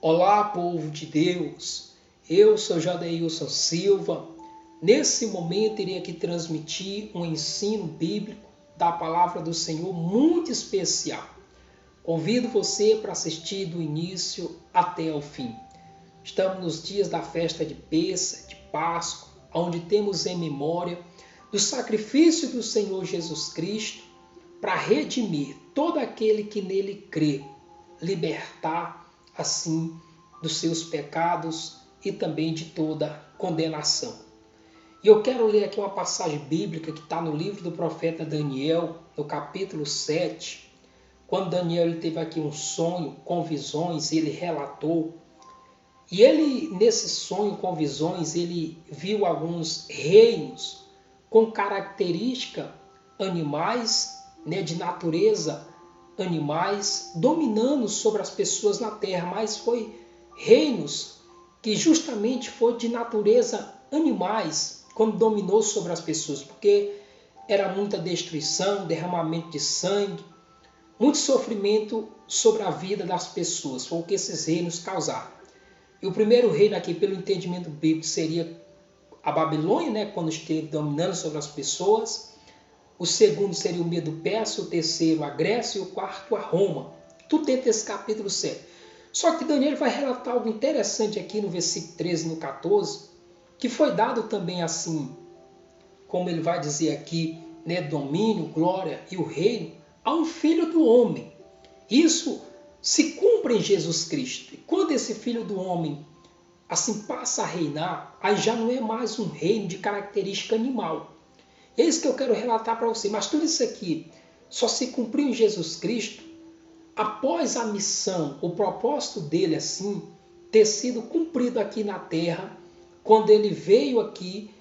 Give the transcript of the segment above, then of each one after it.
Olá, povo de Deus, eu sou Jadeilson Silva. Nesse momento irei aqui transmitir um ensino bíblico da palavra do Senhor muito especial. Convido você para assistir do início até o fim. Estamos nos dias da festa de Pêssega, de Páscoa, onde temos em memória do sacrifício do Senhor Jesus Cristo para redimir todo aquele que nele crê, libertar assim dos seus pecados e também de toda condenação. E eu quero ler aqui uma passagem bíblica que está no livro do profeta Daniel, no capítulo 7, quando Daniel ele teve aqui um sonho com visões, ele relatou. E ele, nesse sonho com visões, ele viu alguns reinos com característica animais, de natureza animais, dominando sobre as pessoas na terra, mas foi reinos que justamente foi de natureza animais quando dominou sobre as pessoas, porque era muita destruição, derramamento de sangue, muito sofrimento sobre a vida das pessoas, foi o que esses reinos causaram. E o primeiro reino aqui, pelo entendimento bíblico, seria a Babilônia, quando esteve dominando sobre as pessoas. O segundo seria o Medo-Persa, o terceiro a Grécia e o quarto a Roma. Tudo dentro desse capítulo 7. Só que Daniel vai relatar algo interessante aqui no versículo 13 e no 14, que foi dado também assim, como ele vai dizer aqui, domínio, glória e o reino, a um filho do homem. Isso se cumpre em Jesus Cristo. E quando esse filho do homem assim passa a reinar, aí já não é mais um reino de característica animal. É isso que eu quero relatar para você. Mas tudo isso aqui só se cumpriu em Jesus Cristo após a missão, o propósito dele assim, ter sido cumprido aqui na terra, quando ele veio aqui,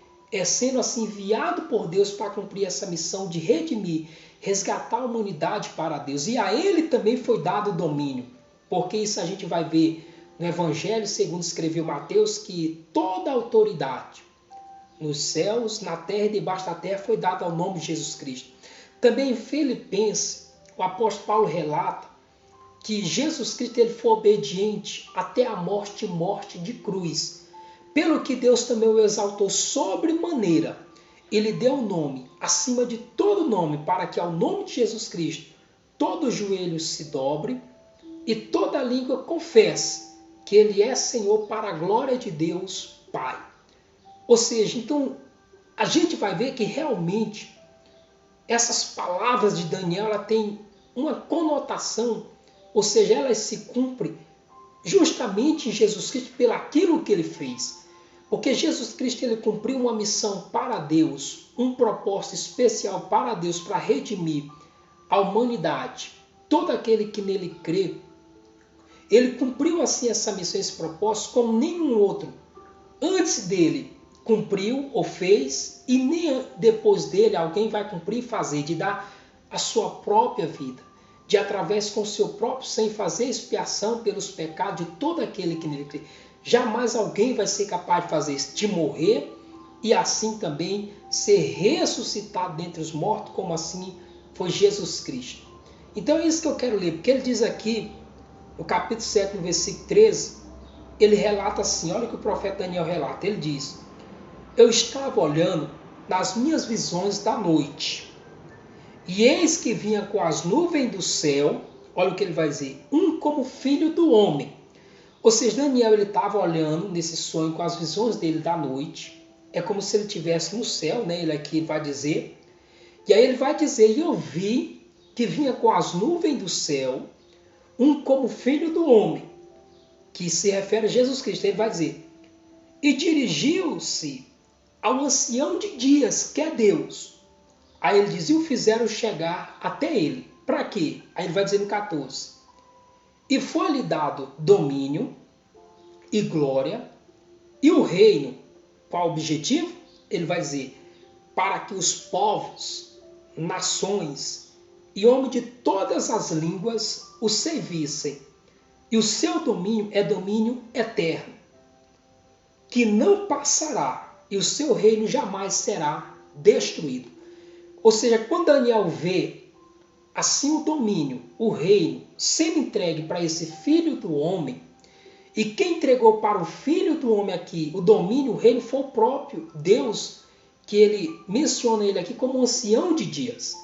sendo assim enviado por Deus para cumprir essa missão de redimir, resgatar a humanidade para Deus. E a ele também foi dado o domínio, porque isso a gente vai ver no Evangelho, segundo escreveu Mateus, que toda a autoridade nos céus, na terra e debaixo da terra foi dada ao nome de Jesus Cristo. Também em Filipenses, o apóstolo Paulo relata que Jesus Cristo ele foi obediente até a morte de cruz. Pelo que Deus também o exaltou sobremaneira. Ele deu o nome acima de todo nome, para que ao nome de Jesus Cristo todo joelho se dobre e toda língua confesse que ele é Senhor para a glória de Deus Pai. Ou seja, então a gente vai ver que realmente essas palavras de Daniel ela tem uma conotação, ou seja, elas se cumprem justamente em Jesus Cristo pelo aquilo que ele fez. Porque Jesus Cristo ele cumpriu uma missão para Deus, um propósito especial para Deus, para redimir a humanidade. Todo aquele que nele crê, ele cumpriu assim essa missão, esse propósito, como nenhum outro antes dele cumpriu ou fez, e nem depois dele alguém vai cumprir e fazer, de dar a sua própria vida, de através com o seu próprio sangue fazer expiação pelos pecados de todo aquele que nele crê. Jamais alguém vai ser capaz de fazer isso, de morrer e assim também ser ressuscitado dentre os mortos, como assim foi Jesus Cristo. Então é isso que eu quero ler, porque ele diz aqui, no capítulo 7, no versículo 13, ele relata assim, olha o que o profeta Daniel relata, ele diz: eu estava olhando nas minhas visões da noite, e eis que vinha com as nuvens do céu, olha o que ele vai dizer, um como filho do homem. Ou seja, Daniel ele estava olhando nesse sonho com as visões dele da noite, é como se ele estivesse no céu, ele aqui vai dizer, e aí ele vai dizer, e eu vi que vinha com as nuvens do céu, um como filho do homem, que se refere a Jesus Cristo. Ele vai dizer, e dirigiu-se ao ancião de dias, que é Deus. Aí ele diz, e o fizeram chegar até ele. Para quê? Aí ele vai dizer no 14. E foi-lhe dado domínio e glória e o reino. Qual o objetivo? Ele vai dizer, para que os povos, nações e homens de todas as línguas o servissem. E o seu domínio é domínio eterno, que não passará, e o seu reino jamais será destruído. Ou seja, quando Daniel vê assim o domínio, o reino, sendo entregue para esse filho do homem, E quem entregou para o Filho do Homem aqui o domínio, o reino, foi o próprio Deus, que ele menciona ele aqui como ancião de dias.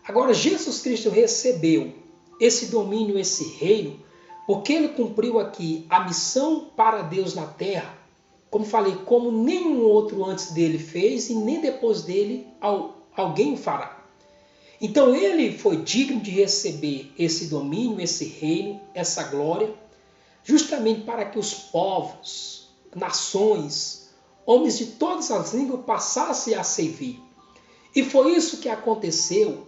Agora, Jesus Cristo recebeu esse domínio, esse reino, porque ele cumpriu aqui a missão para Deus na terra, como falei, como nenhum outro antes dele fez e nem depois dele alguém o fará. Então ele foi digno de receber esse domínio, esse reino, essa glória, justamente para que os povos, nações, homens de todas as línguas passassem a servir. E foi isso que aconteceu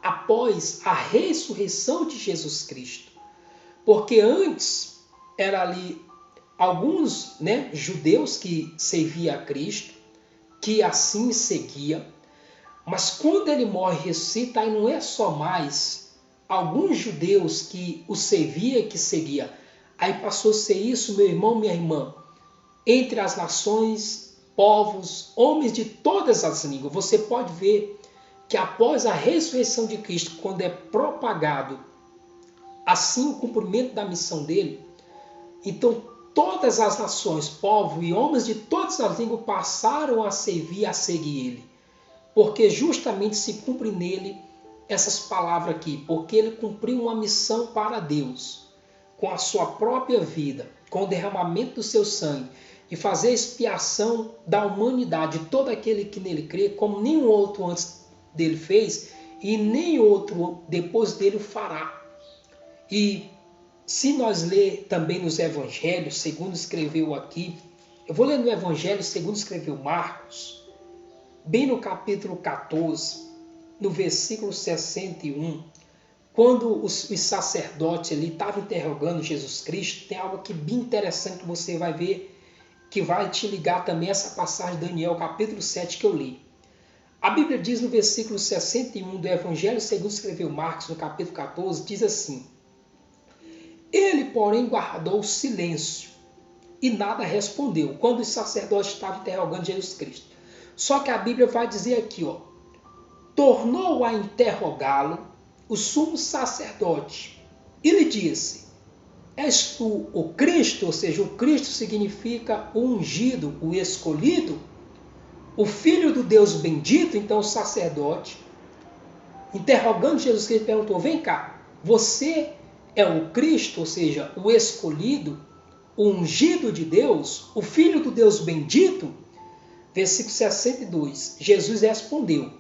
após a ressurreição de Jesus Cristo. Porque antes era ali alguns judeus que serviam a Cristo, que assim seguia. Mas quando ele morre e ressuscita, aí não é só mais alguns judeus que o servia e que seguia. Aí passou a ser isso, meu irmão, minha irmã, entre as nações, povos, homens de todas as línguas. Você pode ver que após a ressurreição de Cristo, quando é propagado assim o cumprimento da missão dele, então todas as nações, povos e homens de todas as línguas passaram a servir, a seguir ele. Porque justamente se cumpre nele essas palavras aqui, porque ele cumpriu uma missão para Deus, com a sua própria vida, com o derramamento do seu sangue, e fazer a expiação da humanidade, todo aquele que nele crê, como nenhum outro antes dele fez, e nem outro depois dele o fará. E se nós ler também nos evangelhos, segundo escreveu aqui, eu vou ler no evangelho segundo escreveu Marcos, bem no capítulo 14, no versículo 61, quando os sacerdotes ali estavam interrogando Jesus Cristo, tem algo aqui bem interessante que você vai ver, que vai te ligar também essa passagem de Daniel, capítulo 7, que eu li. A Bíblia diz no versículo 61 do Evangelho segundo escreveu Marcos, no capítulo 14, diz assim: ele, porém, guardou silêncio e nada respondeu, quando os sacerdotes estavam interrogando Jesus Cristo. Só que a Bíblia vai dizer aqui, tornou a interrogá-lo o sumo sacerdote e lhe disse: és tu o Cristo? Ou seja, o Cristo significa o ungido, o escolhido, o Filho do Deus bendito. Então o sacerdote, interrogando Jesus Cristo, perguntou: vem cá, você é o Cristo, ou seja, o escolhido, o ungido de Deus, o Filho do Deus bendito? Versículo 62, Jesus respondeu: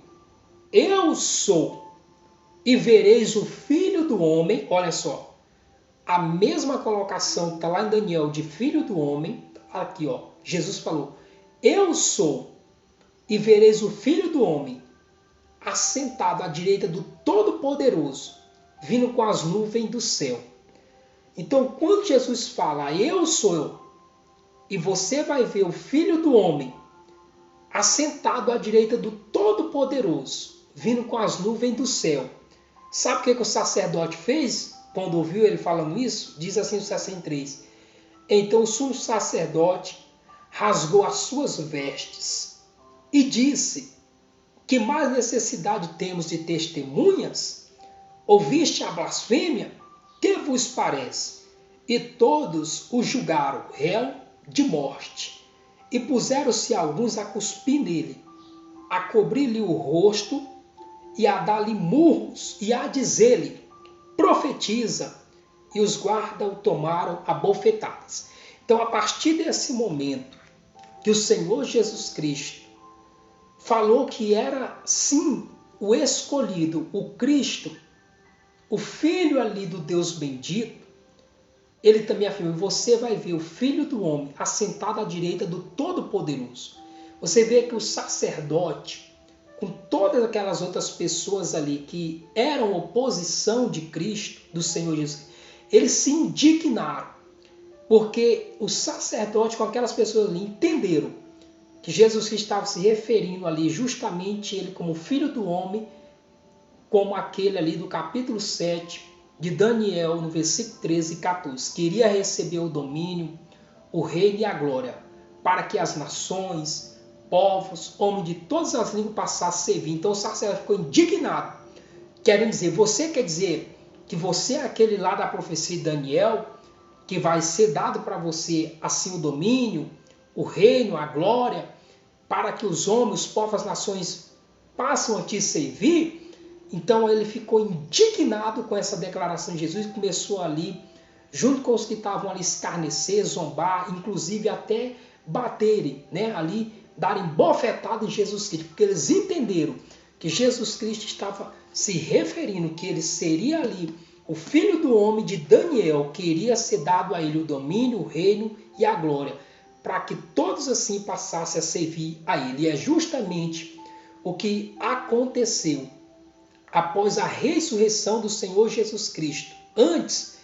eu sou, e vereis o Filho do Homem. Olha só, a mesma colocação que está lá em Daniel de Filho do Homem, aqui Jesus falou: eu sou, e vereis o Filho do Homem assentado à direita do Todo-Poderoso, vindo com as nuvens do céu. Então, quando Jesus fala, eu sou, e você vai ver o Filho do Homem assentado à direita do Todo-Poderoso, vindo com as nuvens do céu. Sabe o que o sacerdote fez quando ouviu ele falando isso? Diz assim no 63. Então o sumo sacerdote rasgou as suas vestes e disse: que mais necessidade temos de testemunhas? Ouviste a blasfêmia? Que vos parece? E todos o julgaram réu de morte. E puseram-se alguns a cuspir nele, a cobrir-lhe o rosto e a dar-lhe murros e a dizer-lhe: profetiza. E os guardas o tomaram a bofetadas. Então, a partir desse momento que o Senhor Jesus Cristo falou que era sim o escolhido, o Cristo, o Filho ali do Deus bendito, ele também afirma: você vai ver o Filho do Homem assentado à direita do Todo-Poderoso. Você vê que o sacerdote, com todas aquelas outras pessoas ali que eram oposição de Cristo, do Senhor Jesus, eles se indignaram, porque o sacerdote com aquelas pessoas ali entenderam que Jesus Cristo estava se referindo ali justamente ele como Filho do Homem, como aquele ali do capítulo 7 de Daniel, no versículo 13 e 14. Queria receber o domínio, o reino e a glória, para que as nações, povos, homens de todas as línguas passassem a servir. Então o sacerdote ficou indignado, querendo dizer: você quer dizer que você é aquele lá da profecia de Daniel, que vai ser dado para você assim o domínio, o reino, a glória, para que os homens, os povos, as nações passam a te servir. Então ele ficou indignado com essa declaração de Jesus e começou ali, junto com os que estavam ali, escarnecer, zombar, inclusive até baterem, né, ali, darem bofetada em Jesus Cristo, porque eles entenderam que Jesus Cristo estava se referindo que ele seria ali o filho do homem de Daniel, que iria ser dado a ele o domínio, o reino e a glória, para que todos assim passassem a servir a ele. E é justamente o que aconteceu após a ressurreição do Senhor Jesus Cristo. Antes,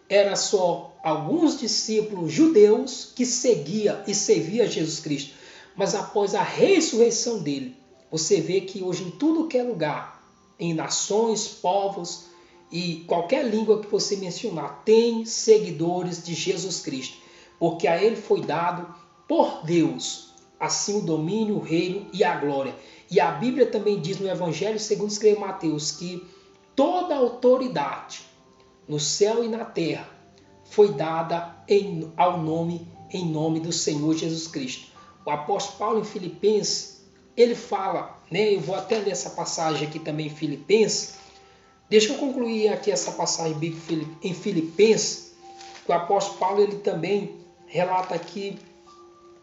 era só alguns discípulos judeus que seguiam e serviam a Jesus Cristo. Mas após a ressurreição dele, você vê que hoje em tudo que é lugar, em nações, povos e qualquer língua que você mencionar, tem seguidores de Jesus Cristo. Porque a ele foi dado por Deus, assim o domínio, o reino e a glória. E a Bíblia também diz no Evangelho segundo escreveu Mateus que toda a autoridade no céu e na terra foi dada em nome do Senhor Jesus Cristo. O apóstolo Paulo em Filipenses, ele fala, né, eu vou até ler essa passagem aqui também em Filipenses. Deixa eu concluir aqui essa passagem bíblica em Filipenses, que o apóstolo Paulo ele também relata aqui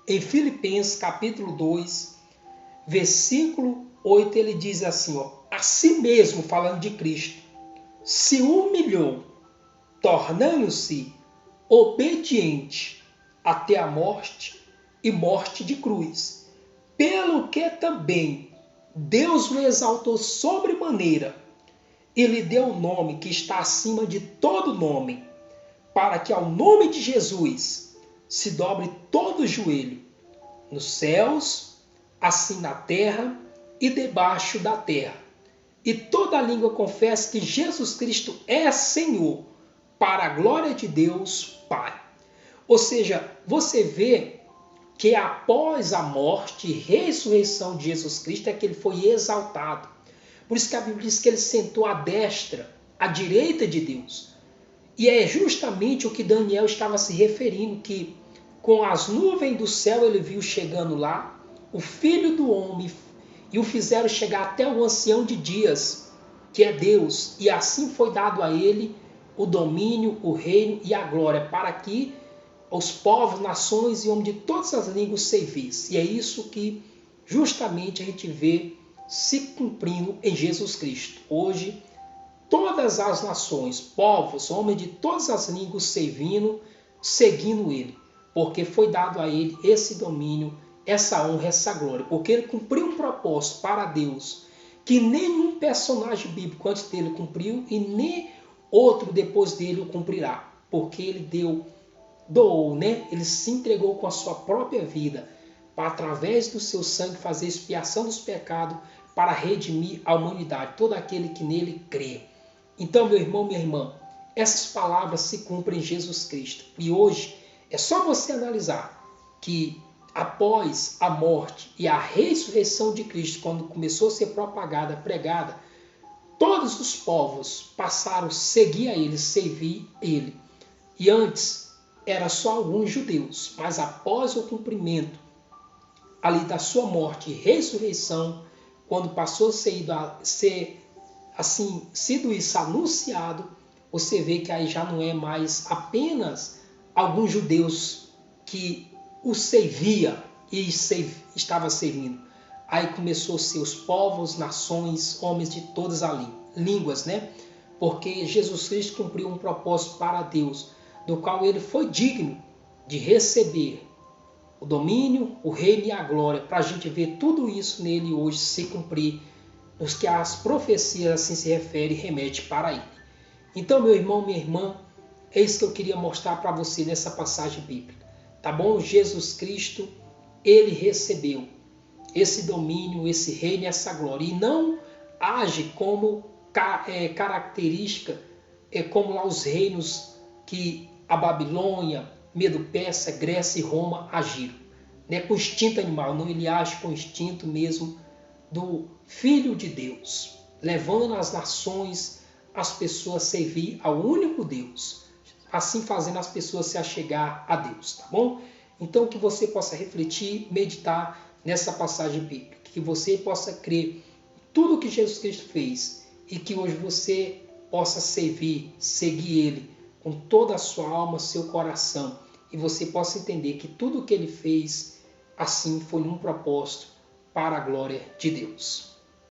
em Filipenses capítulo 2, versículo 8, ele diz assim, ó, assim mesmo, falando de Cristo, se humilhou, tornando-se obediente até a morte e morte de cruz, pelo que também Deus o exaltou sobremaneira e lhe deu o nome que está acima de todo nome, para que ao nome de Jesus se dobre todo o joelho, nos céus, assim na terra e debaixo da terra, e toda língua confesse que Jesus Cristo é Senhor, para a glória de Deus Pai. Ou seja, você vê que após a morte e ressurreição de Jesus Cristo é que ele foi exaltado. Por isso que a Bíblia diz que ele sentou à destra, à direita de Deus. E é justamente o que Daniel estava se referindo, que com as nuvens do céu ele viu chegando lá o Filho do Homem e o fizeram chegar até o ancião de dias, que é Deus. E assim foi dado a ele o domínio, o reino e a glória, para que os povos, nações e homens de todas as línguas servissem. E é isso que justamente a gente vê se cumprindo em Jesus Cristo. Hoje, todas as nações, povos, homens de todas as línguas servindo, seguindo ele, porque foi dado a ele esse domínio, essa honra, essa glória, porque ele cumpriu um propósito para Deus que nenhum personagem bíblico antes dele cumpriu e nem outro depois dele o cumprirá, porque ele doou, né? Ele se entregou com a sua própria vida para, através do seu sangue, fazer expiação dos pecados para redimir a humanidade, todo aquele que nele crê. Então, meu irmão, minha irmã, essas palavras se cumprem em Jesus Cristo. E hoje é só você analisar que após a morte e a ressurreição de Cristo, quando começou a ser propagada, pregada, todos os povos passaram a seguir a ele, servir ele. E antes era só alguns judeus, mas após o cumprimento ali da sua morte e ressurreição, quando passou a ser assim, sido isso anunciado, você vê que aí já não é mais apenas alguns judeus que o servia e estava servindo. Aí começou a ser os povos, nações, homens de todas as línguas, né? Porque Jesus Cristo cumpriu um propósito para Deus, do qual ele foi digno de receber o domínio, o reino e a glória, para a gente ver tudo isso nele hoje se cumprir, nos que as profecias assim se referem e remetem para ele. Então, meu irmão, minha irmã, é isso que eu queria mostrar para você nessa passagem bíblica. Tá bom? Jesus Cristo, ele recebeu esse domínio, esse reino e essa glória. E não age como característica, como lá os reinos que a Babilônia, Medo-Persa, Grécia e Roma agiram. Né? Com instinto animal, não, ele age com instinto mesmo do Filho de Deus, levando as nações, as pessoas a servir ao único Deus. assim fazendo as pessoas se achegar a Deus, tá bom? Então que você possa refletir, meditar nessa passagem bíblica, que você possa crer em tudo que Jesus Cristo fez e que hoje você possa seguir Ele com toda a sua alma, seu coração, e você possa entender que tudo que Ele fez, assim, foi um propósito para a glória de Deus.